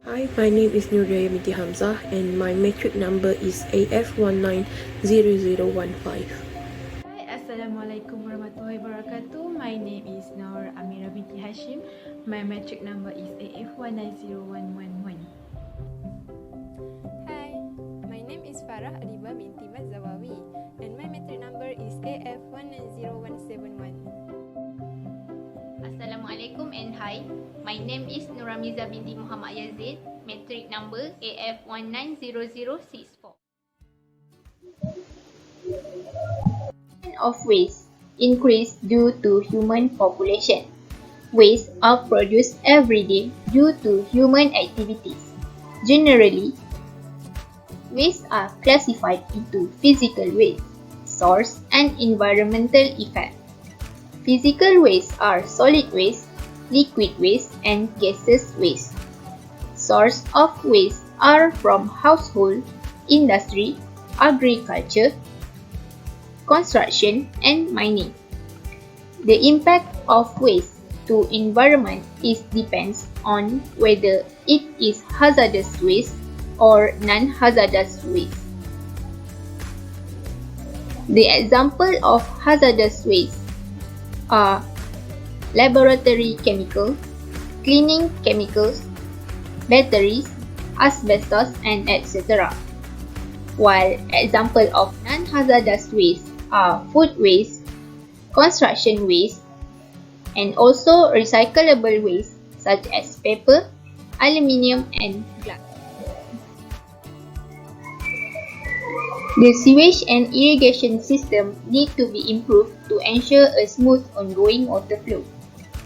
Hi, my name is Nurjaya Binti Hamzah and my metric number is AF190015. Hi, Assalamualaikum warahmatullahi wabarakatuh. My name is Noor Amira binti Hashim. My metric number is AF190111. Hi, my name is Farah Adiba binti Mat Zawawi and my metric number is AF190171. Assalamualaikum and hi. My name is Nuramiza binti Muhammad Yazid. Metric number AF190064. Of waste increase due to human population. Waste are produced every day due to human activities. Generally, waste are classified into physical waste, source, and environmental effect. Physical waste are solid waste, liquid waste, and gaseous waste. Source of waste are from household, industry, agriculture, construction, and mining. The impact of waste to environment depends on whether it is hazardous waste or non-hazardous waste. The example of hazardous waste are laboratory chemicals, cleaning chemicals, batteries, asbestos, and etc. While example of non-hazardous waste are food waste, construction waste, and also recyclable waste such as paper, aluminium, and glass. The sewage and irrigation system need to be improved to ensure a smooth ongoing water flow.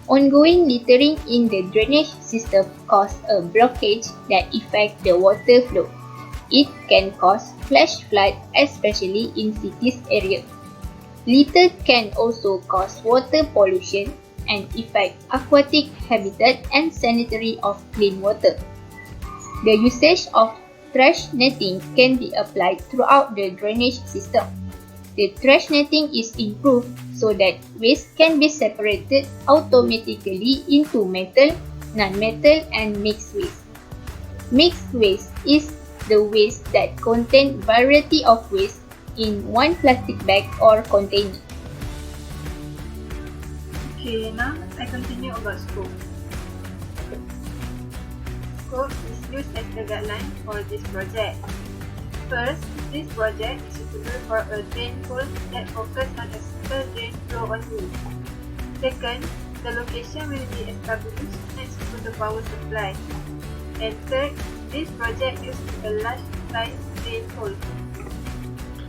Ongoing littering in the drainage system cause a blockage that affects the water flow. It can cause flash flood, especially in cities area. Litter can also cause water pollution and affect aquatic habitat and sanitary of clean water. The usage of trash netting can be applied throughout the drainage system. The trash netting is improved so that waste can be separated automatically into metal, non-metal, and mixed waste. Mixed waste is the waste that contain variety of waste in one plastic bag or container. Okay, now I continue about scope. Scope is used as the guideline for this project. First, this project is suitable for a drain hole that focuses on a single drain flow on use. Second, the location will be established next to the power supply. And third, this project uses a large size drain hole.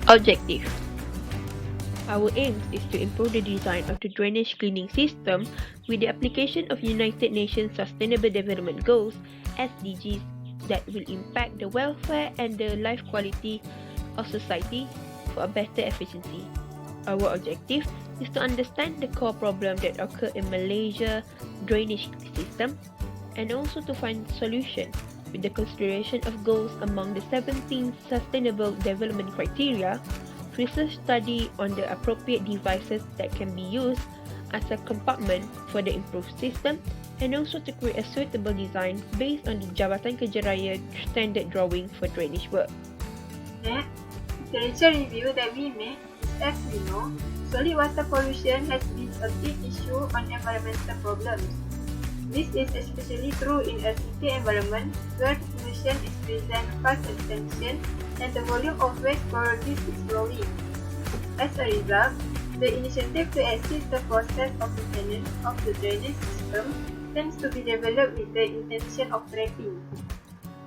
Objective. Our aim is to improve the design of the drainage cleaning system with the application of United Nations Sustainable Development Goals (SDGs) that will impact the welfare and the life quality of society for a better efficiency. Our objective is to understand the core problem that occur in Malaysia drainage system and also to find solution with the consideration of goals among the 17 Sustainable Development Criteria. Research study on the appropriate devices that can be used as a compartment for the improved system and also to create a suitable design based on the Jabatan Kerja Raya standard drawing for drainage work. Next, literature review that we made is as we know, solid water pollution has been a big issue on environmental problems. This is especially true in a city environment where the pollution is present fast extension and the volume of waste produced is growing. As a result, the initiative to assist the process of maintenance of the drainage system tends to be developed with the intention of tracking.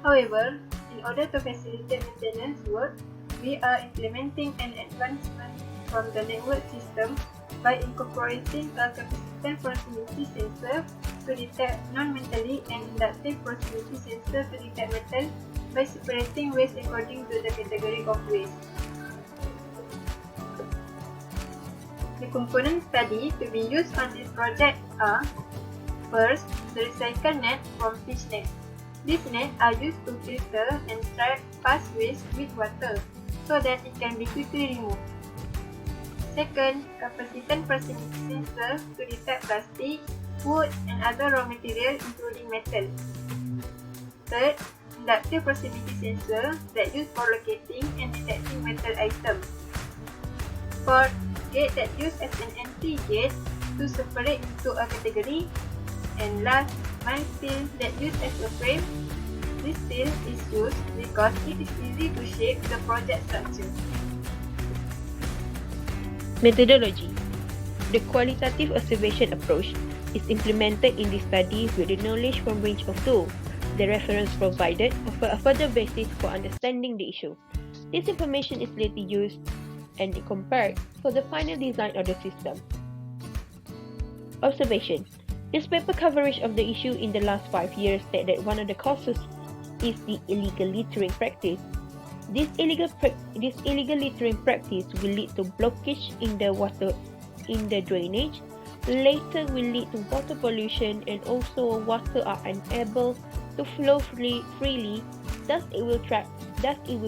However, in order to facilitate maintenance work, we are implementing an advancement from the network system by incorporating a capacitance proximity sensor to detect non-metallic and inductive proximity sensor to detect metal by separating waste according to the category of waste. The components study to be used on this project are: first, the recycle net from fish net. These nets are used to filter and trap past waste with water so that it can be quickly removed. Second, capacitance proximity sensor to detect plastic, wood, and other raw material including metal. Third, inductive proximity sensor that used for locating and detecting metal items. Fourth, gate that used as an entry gate to separate into a category. And last, mind steel that used as a frame. This steel is used because it is easy to shape the project structure. Methodology. The qualitative observation approach is implemented in this study with the knowledge from range of tools. The reference provided offer a further basis for understanding the issue. This information is later used and compared for the final design of the system. Observation. Newspaper coverage of the issue in the last 5 years state that one of the causes is the illegal littering practice. This illegal littering practice will lead to blockage in the drainage, later will lead to water pollution, and also water are unable to flow freely, thus it will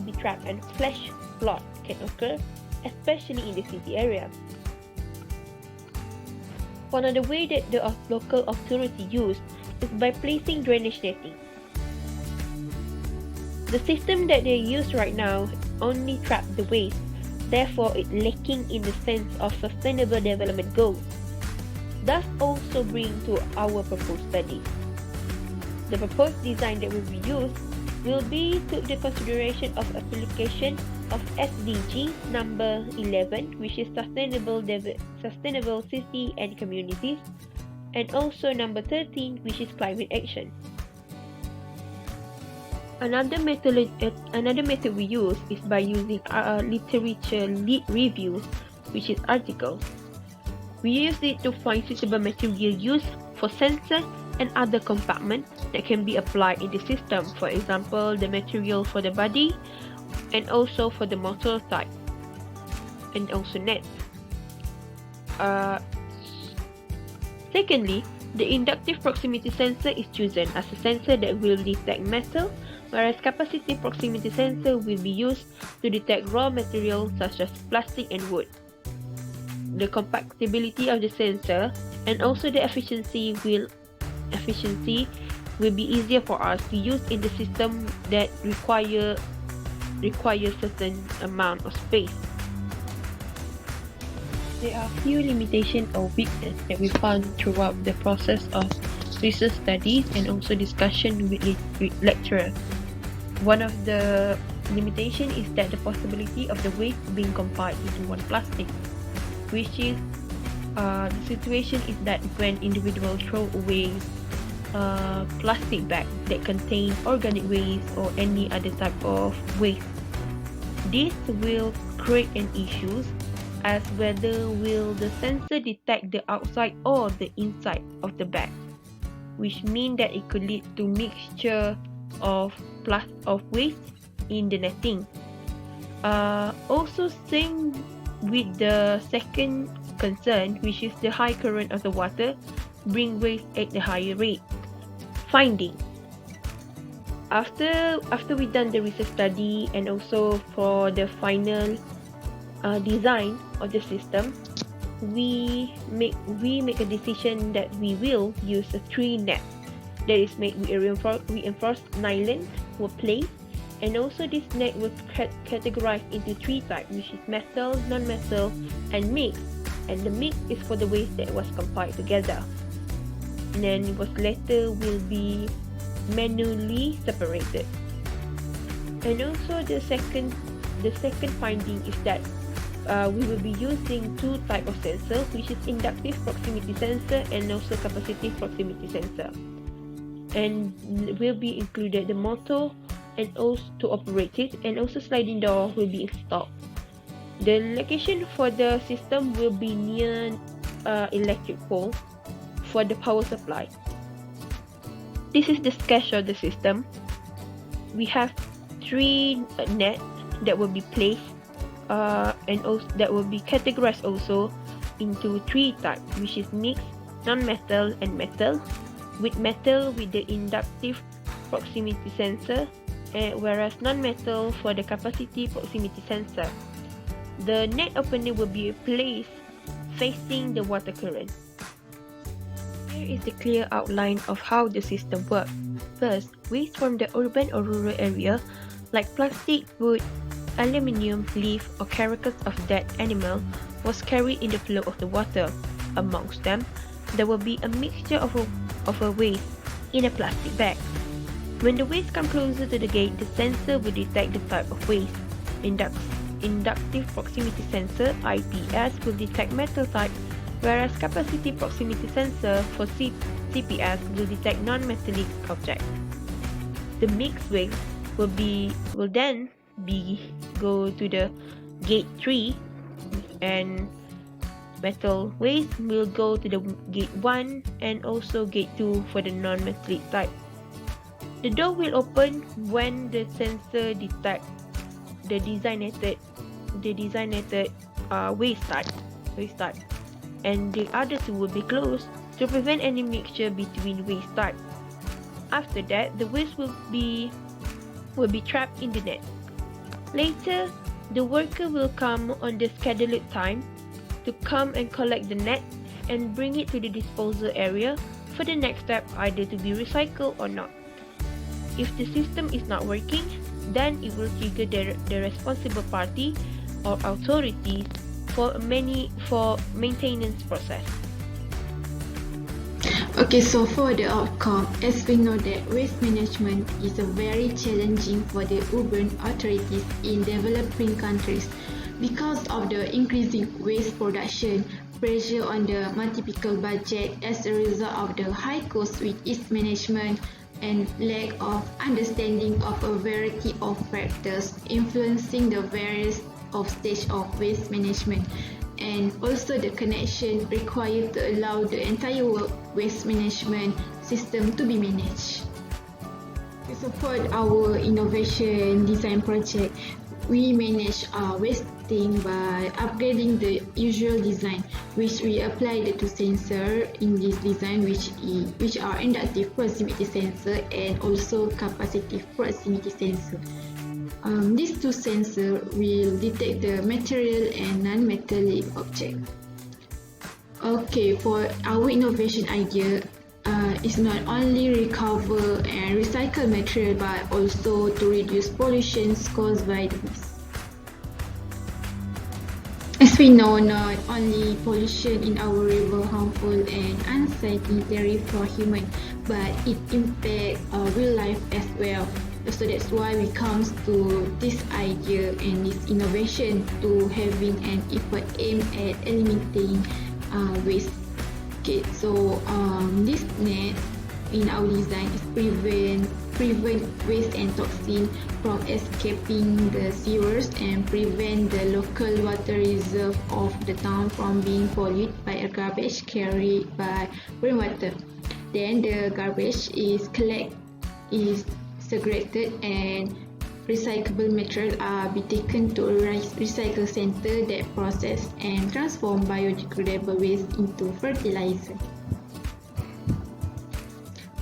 be trapped and flash flood can occur, especially in the city area. One of the ways that the local authority used is by placing drainage netting. The system that they use right now only traps the waste, therefore it lacking in the sense of sustainable development goals. Thus also bring to our proposed study. The proposed design that will be used will be took the consideration of application of SDG number 11, which is sustainable city and communities, and also number 13, which is climate action. Another method we use is by using literature reviews, which is articles. We use it to find suitable material used for sensor and other compartments that can be applied in the system. For example, the material for the body and also for the motor side and also net. Secondly, the inductive proximity sensor is chosen as a sensor that will detect metal, whereas capacitive proximity sensor will be used to detect raw materials such as plastic and wood. The compatibility of the sensor and also the efficiency will be easier for us to use in the system that require certain amount of space. There are few limitations or weaknesses that we found throughout the process of research studies and also discussion with lecturers. One of the limitations is that the possibility of the waste being compiled into one plastic, which is the situation is that when individuals throw away plastic bag that contain organic waste or any other type of waste, this will create an issue as whether will the sensor detect the outside or the inside of the bag, which means that it could lead to mixture of waste in the netting. Also same with the second concern, which is the high current of the water bring waste at the higher rate. Finding. After we done the research study and also for the final design of the system, we make a decision that we will use a 3 net that is made with reinforced nylon were placed, and also this net was categorized into 3 types, which is metal, non-metal, and mix. And the mix is for the waste that was compiled together. And then it was later will be manually separated. And also the second finding is that we will be using 2 types of sensor, which is inductive proximity sensor and also capacitive proximity sensor. And will be included the motor and also to operate it, and also sliding door will be installed. The location for the system will be near electric pole for the power supply. This is the sketch of the system. We have 3 nets that will be placed and also that will be categorized also into 3 types, which is mixed, non-metal, and metal. With metal with the inductive proximity sensor, whereas non-metal for the capacitive proximity sensor. The net opener will be placed facing the water current. Here is the clear outline of how the system works. First, waste from the urban or rural area, like plastic, wood, aluminium, leaf, or carcass of dead animal, was carried in the flow of the water. Amongst them, there will be a mixture of a waste in a plastic bag. When the waste comes closer to the gate, the sensor will detect the type of waste. Inductive proximity sensor (IPS) will detect metal type, whereas capacitive proximity sensor for CPS will detect non-metallic objects. The mixed waste will then go to the gate 3, and metal waste will go to the gate 1 and also gate 2 for the non-metallic type. The door will open when the sensor detects the designated waste type, and the other two will be closed to prevent any mixture between waste types. After that, the waste will be trapped in the net. Later, the worker will come on the scheduled time to come and collect the net and bring it to the disposal area for the next step, either to be recycled or not. If the system is not working, then it will trigger the responsible party or authority for maintenance process. Okay, so for the outcome, as we know that waste management is very challenging for the urban authorities in developing countries because of the increasing waste production, pressure on the multiple budget as a result of the high cost with its management, and lack of understanding of a variety of factors influencing the various stages of waste management, and also the connection required to allow the entire waste management system to be managed. To support our innovation design project, we manage wasting by upgrading the usual design, which we apply the two sensors in this design, which are inductive proximity sensor and also capacitive proximity sensor. These two sensors will detect the material and non-metallic object. Okay, for our innovation idea, is not only recover and recycle material but also to reduce pollution caused by the waste. As we know, not only pollution in our river harmful and unsanitary for human, but it impacts real life as well. So that's why we come to this idea and this innovation to having an effort aimed at eliminating waste. Okay, so this net in our design is prevent waste and toxin from escaping the sewers and prevent the local water reserve of the town from being polluted by a garbage carried by rainwater. Then the garbage is segregated and recyclable material are be taken to a recycle center that process and transform biodegradable waste into fertilizer.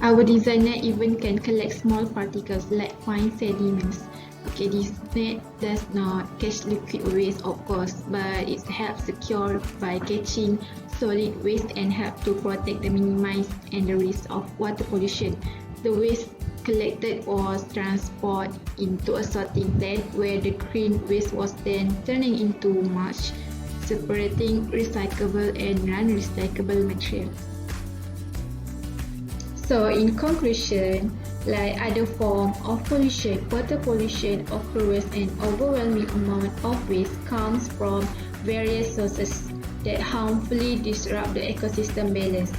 Our designer even can collect small particles like fine sediments. Okay, this net does not catch liquid waste of course, but it helps secure by catching solid waste and help to protect the minimize and the risk of water pollution. The waste collected was transported into a sorting plant where the green waste was then turning into mulch, separating recyclable and non-recyclable material. So in conclusion, like other forms of pollution, water pollution occurs an overwhelming amount of waste comes from various sources that harmfully disrupt the ecosystem balance.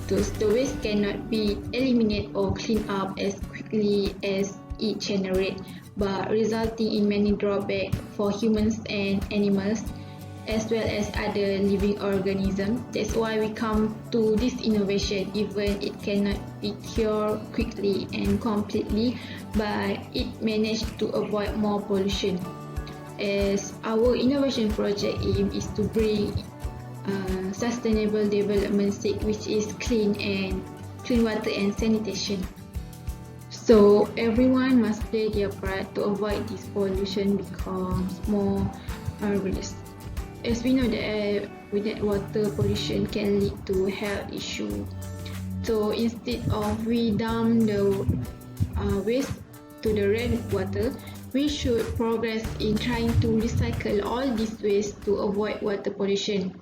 Thus, the waste cannot be eliminated or cleaned up as quickly as it generates, but resulting in many drawbacks for humans and animals, as well as other living organisms. That's why we come to this innovation, even it cannot be cured quickly and completely, but it managed to avoid more pollution. As our innovation project aim is to bring sustainable development state, which is clean water and sanitation. So everyone must play their part to avoid this pollution becomes more risk. As we know that with that water pollution can lead to health issue. So instead of we dump the waste to the rainwater, we should progress in trying to recycle all this waste to avoid water pollution.